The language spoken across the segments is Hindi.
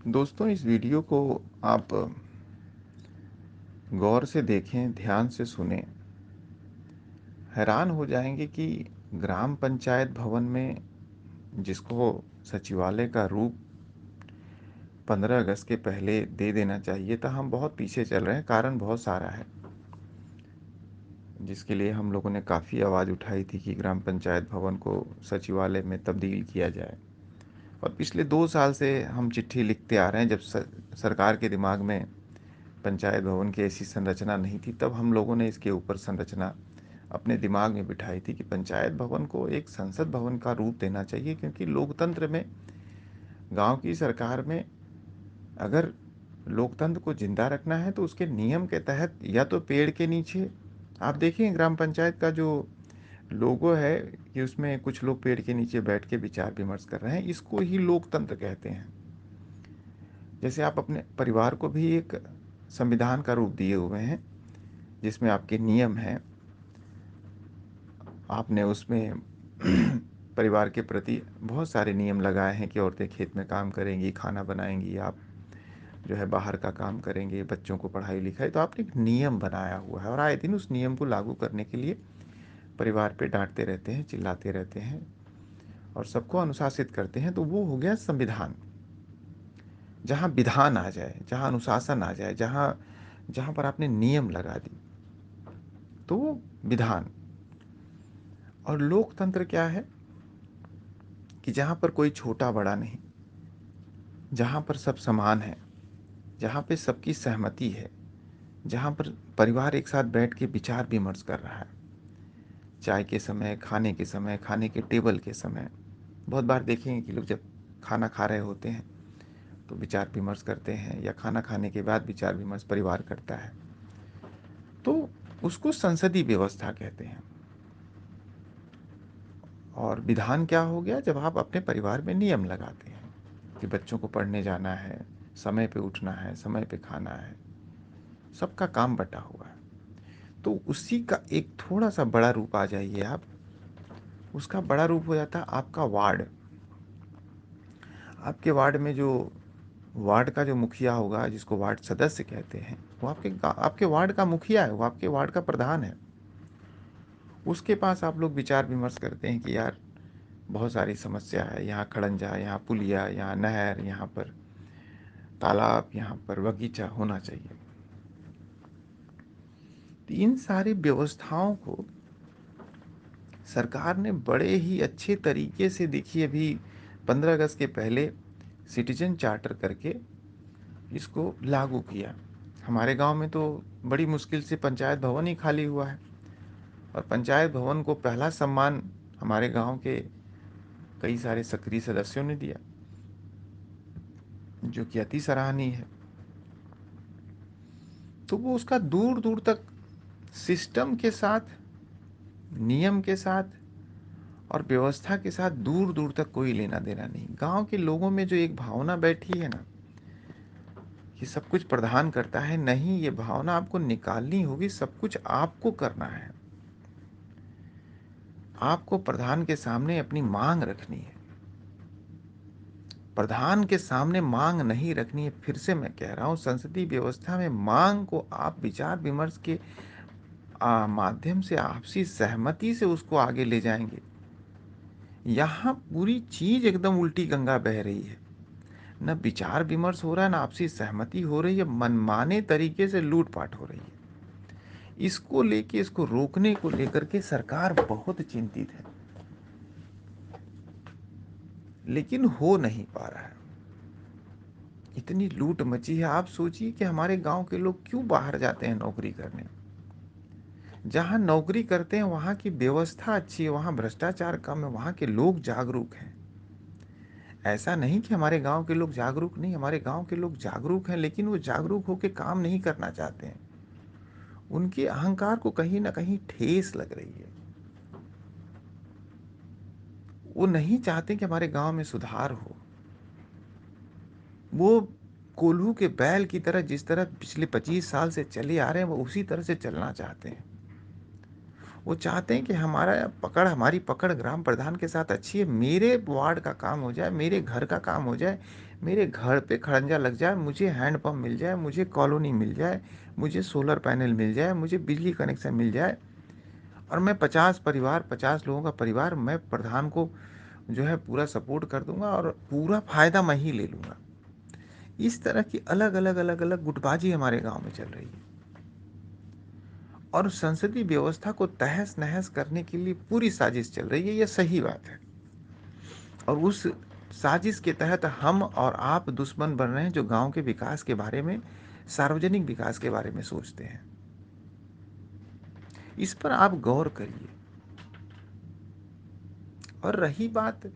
दोस्तों, इस वीडियो को आप गौर से देखें, ध्यान से सुनें। हैरान हो जाएंगे कि ग्राम पंचायत भवन में, जिसको सचिवालय का रूप 15 अगस्त के पहले दे देना चाहिए था, हम बहुत पीछे चल रहे हैं। कारण बहुत सारा है, जिसके लिए हम लोगों ने काफ़ी आवाज़ उठाई थी कि ग्राम पंचायत भवन को सचिवालय में तब्दील किया जाए। और पिछले 2 साल से हम चिट्ठी लिखते आ रहे हैं। जब सरकार के दिमाग में पंचायत भवन की ऐसी संरचना नहीं थी, तब हम लोगों ने इसके ऊपर संरचना अपने दिमाग में बिठाई थी कि पंचायत भवन को एक संसद भवन का रूप देना चाहिए। क्योंकि लोकतंत्र में, गांव की सरकार में, अगर लोकतंत्र को जिंदा रखना है तो उसके नियम के तहत, या तो पेड़ के नीचे, आप देखिए ग्राम पंचायत का जो लोगो है कि उसमें कुछ लोग पेड़ के नीचे बैठ के विचार विमर्श कर रहे हैं, इसको ही लोकतंत्र कहते हैं। जैसे आप अपने परिवार को भी एक संविधान का रूप दिए हुए हैं, जिसमें आपके नियम हैं। आपने उसमें परिवार के प्रति बहुत सारे नियम लगाए हैं कि औरतें खेत में काम करेंगी, खाना बनाएंगी, आप जो है बाहर का काम करेंगे, बच्चों को पढ़ाई लिखाई। तो आपने एक नियम बनाया हुआ है और आए दिन उस नियम को लागू करने के लिए परिवार पे डांटते रहते हैं, चिल्लाते रहते हैं और सबको अनुशासित करते हैं। तो वो हो गया संविधान। जहाँ विधान आ जाए, जहाँ अनुशासन आ जाए, जहाँ जहाँ पर आपने नियम लगा दी, तो वो विधान। और लोकतंत्र क्या है कि जहाँ पर कोई छोटा बड़ा नहीं, जहाँ पर सब समान है, जहाँ पे सबकी सहमति है, जहाँ पर परिवार एक साथ बैठ के विचार विमर्श कर रहा है, चाय के समय, खाने के समय, खाने के टेबल के समय। बहुत बार देखेंगे कि लोग जब खाना खा रहे होते हैं तो विचार विमर्श करते हैं, या खाना खाने के बाद विचार विमर्श परिवार करता है। तो उसको संसदीय व्यवस्था कहते हैं। और विधान क्या हो गया? जब आप अपने परिवार में नियम लगाते हैं कि बच्चों को पढ़ने जाना है, समय पे उठना है, समय पे खाना है, सबका काम बटा हुआ है। तो उसी का एक थोड़ा सा बड़ा रूप आ जाइए आप। उसका बड़ा रूप हो जाता है आपका वार्ड। आपके वार्ड में जो वार्ड का जो मुखिया होगा, जिसको वार्ड सदस्य कहते हैं, वो आपके वार्ड का मुखिया है, वो आपके वार्ड का प्रधान है। उसके पास आप लोग विचार विमर्श करते हैं कि यार बहुत सारी समस्या है, यहाँ खड़ंजा, यहाँ पुलिया, यहाँ नहर, यहाँ पर तालाब, यहाँ पर बगीचा होना चाहिए। तो इन सारी व्यवस्थाओं को सरकार ने बड़े ही अच्छे तरीके से, देखिए अभी 15 अगस्त के पहले सिटीजन चार्टर करके इसको लागू किया। हमारे गांव में तो बड़ी मुश्किल से पंचायत भवन ही खाली हुआ है। और पंचायत भवन को पहला सम्मान हमारे गांव के कई सारे सक्रिय सदस्यों ने दिया, जो कि अति सराहनीय है। तो वो उसका दूर दूर तक सिस्टम के साथ, नियम के साथ और व्यवस्था के साथ दूर दूर तक कोई लेना देना नहीं। गांव के लोगों में जो एक भावना बैठी है ना कि सब कुछ प्रधान करता है, नहीं, ये भावना आपको निकालनी होगी। सब कुछ आपको करना है। आपको प्रधान के सामने अपनी मांग रखनी है। प्रधान के सामने मांग नहीं रखनी है। फिर से मैं कह रहा हूं, संसदीय व्यवस्था में मांग को आप विचार विमर्श के माध्यम से, आपसी सहमति से उसको आगे ले जाएंगे। यहाँ पूरी चीज एकदम उल्टी गंगा बह रही है। न विचार विमर्श हो रहा है, न आपसी सहमति हो रही है, मनमाने तरीके से लूटपाट हो रही है। इसको लेके, इसको रोकने को लेकर के सरकार बहुत चिंतित है, लेकिन हो नहीं पा रहा है। इतनी लूट मची है। आप सोचिए कि हमारे गांव के लोग क्यों बाहर जाते हैं नौकरी करने। जहां नौकरी करते हैं वहां की व्यवस्था अच्छी है, वहां भ्रष्टाचार कम है, वहां के लोग जागरूक हैं। ऐसा नहीं कि हमारे गांव के लोग जागरूक नहीं, हमारे गांव के लोग जागरूक हैं, लेकिन वो जागरूक होकर काम नहीं करना चाहते हैं। उनके अहंकार को कहीं ना कहीं ठेस लग रही है। वो नहीं चाहते कि हमारे गांव में सुधार हो। वो कोल्हू के बैल की तरह, जिस तरह पिछले 25 साल से चले आ रहे हैं, वो उसी तरह से चलना चाहते हैं। वो चाहते हैं कि हमारी पकड़ ग्राम प्रधान के साथ अच्छी है। मेरे वार्ड का काम हो जाए, मेरे घर का काम हो जाए, मेरे घर पे खड़ंजा लग जाए, मुझे हैंडपंप मिल जाए, मुझे कॉलोनी मिल जाए, मुझे सोलर पैनल मिल जाए, मुझे बिजली कनेक्शन मिल जाए और मैं 50 परिवार 50 लोगों का परिवार मैं प्रधान को जो है पूरा सपोर्ट कर दूँगा और पूरा फ़ायदा मैं ही ले लूँगा। इस तरह की अलग-अलग गुटबाज़ी हमारे गाँव में चल रही है और संसदीय व्यवस्था को तहस-नहस करने के लिए पूरी साजिश चल रही है, ये सही बात है। और उस साजिश के तहत हम और आप दुश्मन बन रहे हैं जो गाँव के विकास के बारे में, सार्वजनिक विकास के बारे में सोचते हैं। इस पर आप गौर करिए। और रही बात,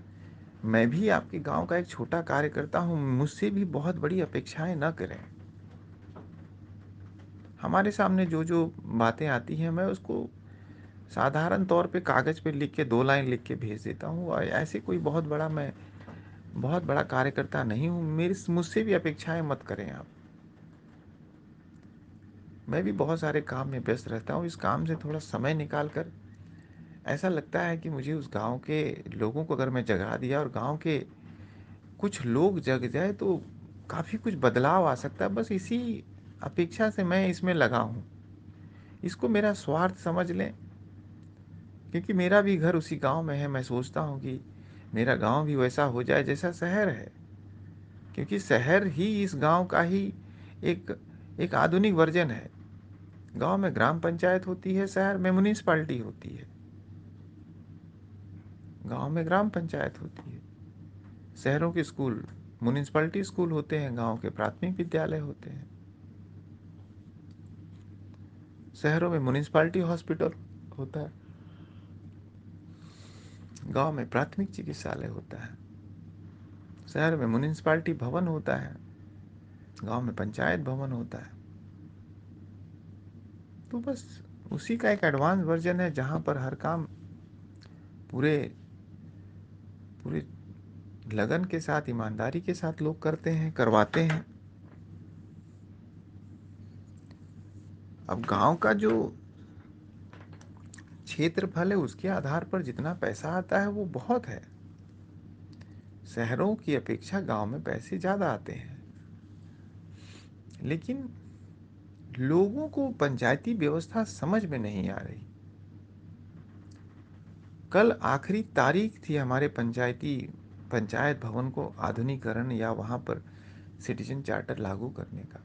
मैं भी आपके गाँव का एक छोटा कार्यकर्ता हूँ, मुझसे भी बहुत बड़ी अपेक्षाएँ न करें। हमारे सामने जो बातें आती हैं मैं उसको साधारण तौर पे कागज़ पे लिख के 2 लाइन लिख के भेज देता हूँ और ऐसे कोई बहुत बड़ा कार्यकर्ता नहीं हूँ। मेरी मुझसे भी अपेक्षाएँ मत करें आप। मैं भी बहुत सारे काम में व्यस्त रहता हूँ। इस काम से थोड़ा समय निकाल कर ऐसा लगता है कि मुझे उस गाँव के लोगों को अगर मैं जगा दिया और गाँव के कुछ लोग जग जाए तो काफ़ी कुछ बदलाव आ सकता है। बस इसी अपेक्षा से मैं इसमें लगा हूँ। इसको मेरा स्वार्थ समझ लें, क्योंकि मेरा भी घर उसी गाँव में है। मैं सोचता हूँ कि मेरा गाँव भी वैसा हो जाए जैसा शहर है, क्योंकि शहर ही इस गाँव का ही एक एक आधुनिक वर्जन है। गाँव में ग्राम पंचायत होती है, शहर में म्युनिसिपैलिटी होती है। गाँव में ग्राम पंचायत होती है, शहरों के स्कूल म्युनिसिपैलिटी स्कूल होते हैं, गाँव के प्राथमिक विद्यालय होते हैं, शहरों में म्युनिसिपैलिटी हॉस्पिटल होता है, गाँव में प्राथमिक चिकित्सालय होता है, शहर में म्युनिसिपैलिटी भवन होता है, गांव में पंचायत भवन होता है। तो बस उसी का एक एडवांस वर्जन है जहां पर हर काम पूरे पूरे लगन के साथ, ईमानदारी के साथ लोग करते हैं, करवाते हैं। अब गांव का जो क्षेत्रफल है उसके आधार पर जितना पैसा आता है वो बहुत है। शहरों की अपेक्षा गांव में पैसे ज़्यादा आते हैं, लेकिन लोगों को पंचायती व्यवस्था समझ में नहीं आ रही। कल आखिरी तारीख थी हमारे पंचायत भवन को आधुनिकीकरण या वहाँ पर सिटीजन चार्टर लागू करने का,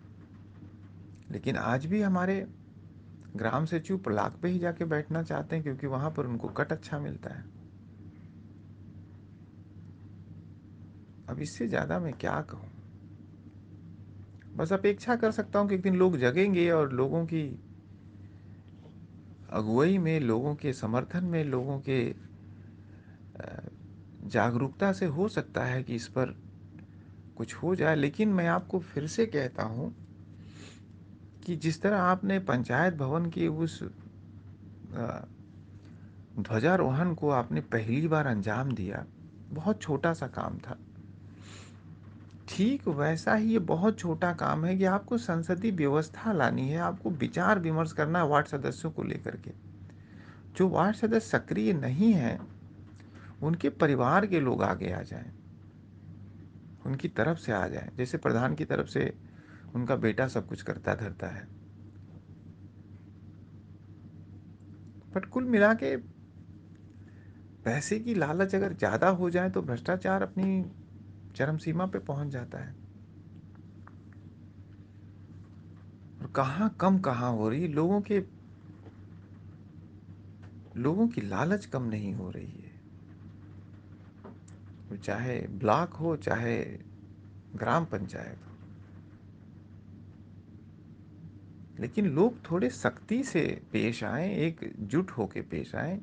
लेकिन आज भी हमारे ग्राम सचिव ब्लॉक पे ही जाके बैठना चाहते हैं क्योंकि वहाँ पर उनको कट अच्छा मिलता है। अब इससे ज़्यादा मैं क्या कहूँ। बस अपेक्षा कर सकता हूँ कि एक दिन लोग जगेंगे और लोगों की अगुवाई में, लोगों के समर्थन में, लोगों के जागरूकता से हो सकता है कि इस पर कुछ हो जाए। लेकिन मैं आपको फिर से कहता हूँ कि जिस तरह आपने पंचायत भवन की उस ध्वजारोहण को आपने पहली बार अंजाम दिया, बहुत छोटा सा काम था, ठीक वैसा ही ये बहुत छोटा काम है कि आपको संसदीय व्यवस्था लानी है, आपको विचार विमर्श करना है वार्ड सदस्यों को लेकर के। जो वार्ड सदस्य सक्रिय नहीं हैं उनके परिवार के लोग आगे आ जाएं, उनकी तरफ से आ जाएं, जैसे प्रधान की तरफ से उनका बेटा सब कुछ करता धरता है। बट कुल मिला के पैसे की लालच अगर ज़्यादा हो जाए तो भ्रष्टाचार अपनी चरम सीमा पे पहुंच जाता है। और कहाँ कम कहाँ हो रही, लोगों की लालच कम नहीं हो रही है। वो चाहे ब्लॉक हो चाहे ग्राम पंचायत हो, लेकिन लोग थोड़े सख्ती से पेश आए, एकजुट होके पेश आए।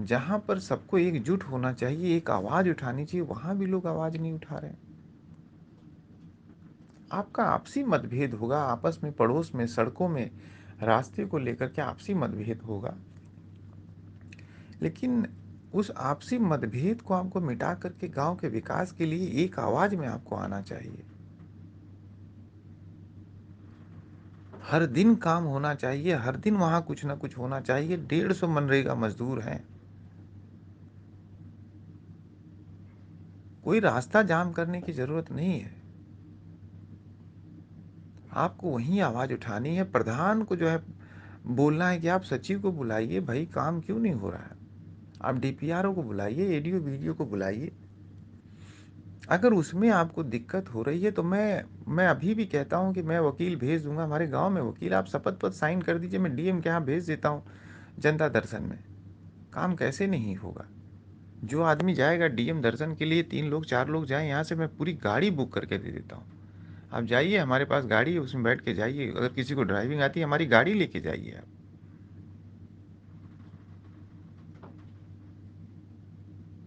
जहां पर सबको एकजुट होना चाहिए, एक आवाज उठानी चाहिए, वहां भी लोग आवाज नहीं उठा रहे हैं। आपका आपसी मतभेद होगा, आपस में पड़ोस में सड़कों में रास्ते को लेकर के आपसी मतभेद होगा, लेकिन उस आपसी मतभेद को आपको मिटा करके गांव के विकास के लिए एक आवाज में आपको आना चाहिए। हर दिन काम होना चाहिए, हर दिन वहां कुछ ना कुछ होना चाहिए। 150 मनरेगा मजदूर हैं, कोई रास्ता जाम करने की जरूरत नहीं है। आपको वहीं आवाज़ उठानी है, प्रधान को जो है बोलना है कि आप सचिव को बुलाइए, भई काम क्यों नहीं हो रहा है? आप डीपीआरओ को बुलाइए, एडीओ, बीडीओ को बुलाइए। अगर उसमें आपको दिक्कत हो रही है तो मैं अभी भी कहता हूँ कि मैं वकील भेज दूँगा, हमारे गाँव में वकील, आप शपथ पत्र साइन कर दीजिए, मैं डीएम के यहाँ भेज देता हूँ जनता दर्शन में। काम कैसे नहीं होगा? जो आदमी जाएगा डीएम दर्शन के लिए, 3 लोग 4 लोग जाएँ, यहाँ से मैं पूरी गाड़ी बुक करके दे देता हूँ। आप जाइए, हमारे पास गाड़ी है, उसमें बैठ के जाइए। अगर किसी को ड्राइविंग आती है, हमारी गाड़ी लेके जाइए आप।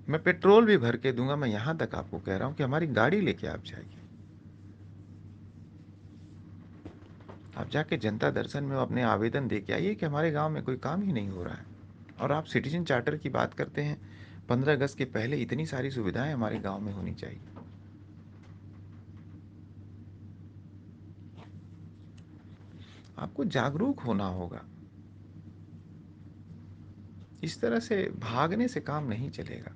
मैं पेट्रोल भी भर के दूँगा, मैं यहाँ तक आपको कह रहा हूँ कि हमारी गाड़ी लेके आप जाइए। आप जाके जनता दर्शन में अपने आवेदन दे के आइए कि हमारे गाँव में कोई काम ही नहीं हो रहा है। और आप सिटीज़न चार्टर की बात करते हैं, 15 अगस्त के पहले इतनी सारी सुविधाएँ हमारे गाँव में होनी चाहिए। आपको जागरूक होना होगा। इस तरह से भागने से काम नहीं चलेगा।